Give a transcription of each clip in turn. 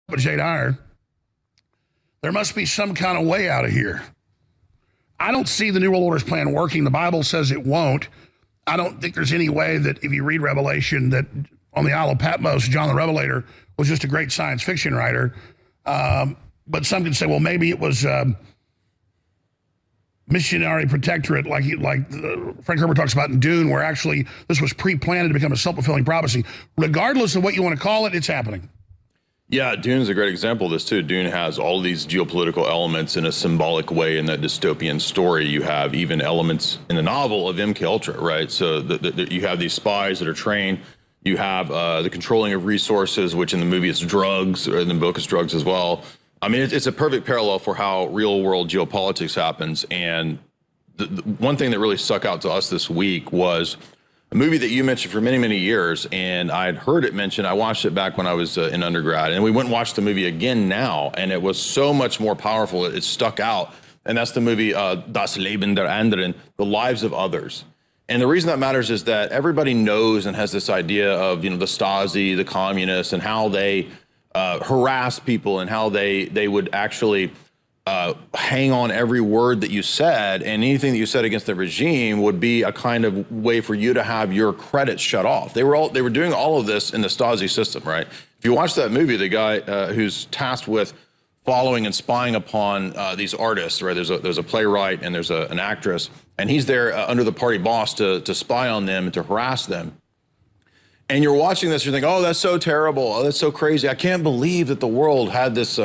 But Jay Dyer, there must be some kind of way out of here. I don't see the New World Order's plan working. The Bible says it won't. I don't think there's any way that if you read Revelation that on the Isle of Patmos, John the Revelator was just a great science fiction writer. But some can say, well, maybe it was missionary protectorate like Frank Herbert talks about in Dune, where actually this was pre-planned to become a self-fulfilling prophecy. Regardless of what you want to call it, it's happening. Yeah, Dune is a great example of this too. Dune has all these geopolitical elements in a symbolic way in that dystopian story. You have even elements in the novel of MK Ultra, right? So you have these spies that are trained. You have the controlling of resources, which in the movie is drugs, or in the book is drugs as well. I mean, it's a perfect parallel for how real world geopolitics happens. And the one thing that really stuck out to us this week was a movie that you mentioned for many, many years, and I'd heard it mentioned. I watched it back when I was in undergrad, and we went and watched the movie again now, and it was so much more powerful. It stuck out, and that's the movie Das Leben der Anderen, The Lives of Others. And the reason that matters is that everybody knows and has this idea of, you know, the Stasi, the communists, and how they harass people and how they would actually hang on every word that you said, and anything that you said against the regime would be a kind of way for you to have your credits shut off. They were doing all of this in the Stasi system, right? If you watch that movie, the guy who's tasked with following and spying upon these artists, right? There's a playwright and there's an actress, and he's there under the party boss to spy on them and to harass them. And you're watching this, you're thinking, oh, that's so terrible. Oh, that's so crazy. I can't believe that the world had this,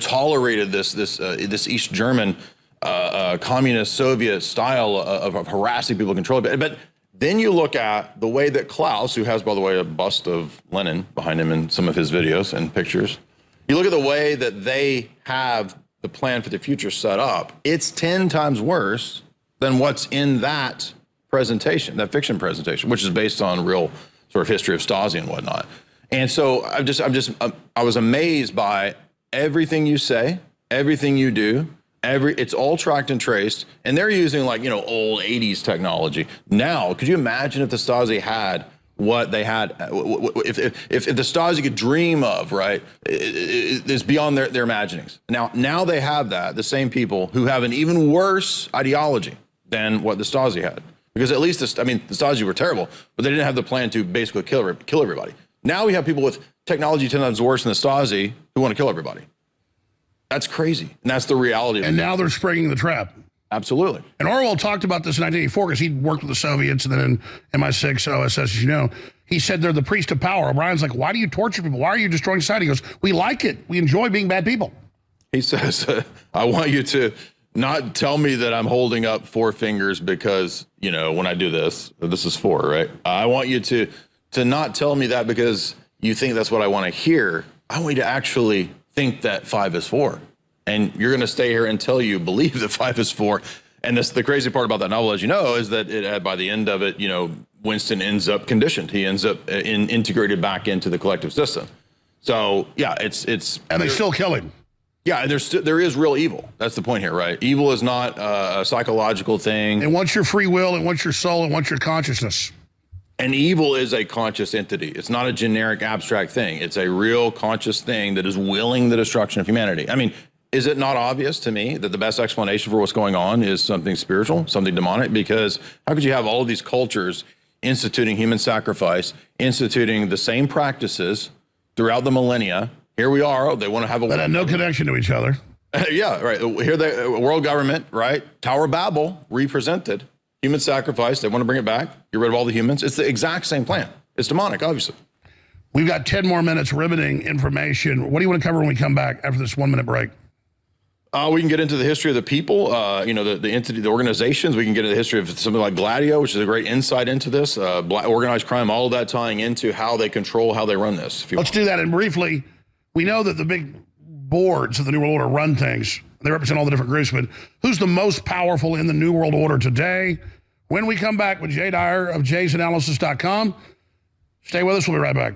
tolerated this East German communist Soviet style of harassing people, controlling. But then you look at the way that Klaus, who has, by the way, a bust of Lenin behind him in some of his videos and pictures, you look at the way that they have the plan for the future set up. It's 10 times worse than what's in that presentation, that fiction presentation, which is based on real sort of history of Stasi and whatnot. And so I was amazed by everything you say, everything you do, it's all tracked and traced, and they're using like, old 80s technology. Now, could you imagine if the Stasi had what they had, if the Stasi could dream of, right, it's beyond their imaginings. Now they have that, the same people who have an even worse ideology than what the Stasi had. Because at least, the Stasi were terrible, but they didn't have the plan to basically kill everybody. Now we have people with technology 10 times worse than the Stasi who want to kill everybody. That's crazy, and that's the reality. And now they're springing the trap. Absolutely. And Orwell talked about this in 1984 because he'd worked with the Soviets and then in MI6, OSS, as you know. He said they're the priest of power. O'Brien's like, why do you torture people? Why are you destroying society? He goes, we like it. We enjoy being bad people. He says, I want you to not tell me that I'm holding up 4 fingers because, when I do this is 4, right? I want you to not tell me that because you think that's what I want to hear. I want you to actually think that 5 is 4. And you're going to stay here until you believe that 5 is 4. And the crazy part about that novel, as you know, is that by the end of it, Winston ends up conditioned. He ends up integrated back into the collective system. So, yeah, it's and they still kill him. Yeah, there is real evil. That's the point here, right? Evil is not a psychological thing. It wants your free will, it wants your soul, it wants your consciousness. And evil is a conscious entity. It's not a generic abstract thing. It's a real conscious thing that is willing the destruction of humanity. I mean, is it not obvious to me that the best explanation for what's going on is something spiritual, something demonic? Because how could you have all of these cultures instituting human sacrifice, instituting the same practices throughout the millennia? Here we are. They want to have a... That had no connection to each other. Yeah, right. Here, the world government, right? Tower of Babel represented human sacrifice. They want to bring it back. Get rid of all the humans. It's the exact same plan. It's demonic, obviously. We've got 10 more minutes, riveting information. What do you want to cover when we come back after this 1-minute break? We can get into the history of the people, the entity, the organizations. We can get into the history of something like Gladio, which is a great insight into this, organized crime, all of that tying into how they control, how they run this. Let's do that. And briefly, we know that the big boards of the New World Order run things. They represent all the different groups, but who's the most powerful in the New World Order today? When we come back with Jay Dyer of jaysanalysis.com, stay with us. We'll be right back.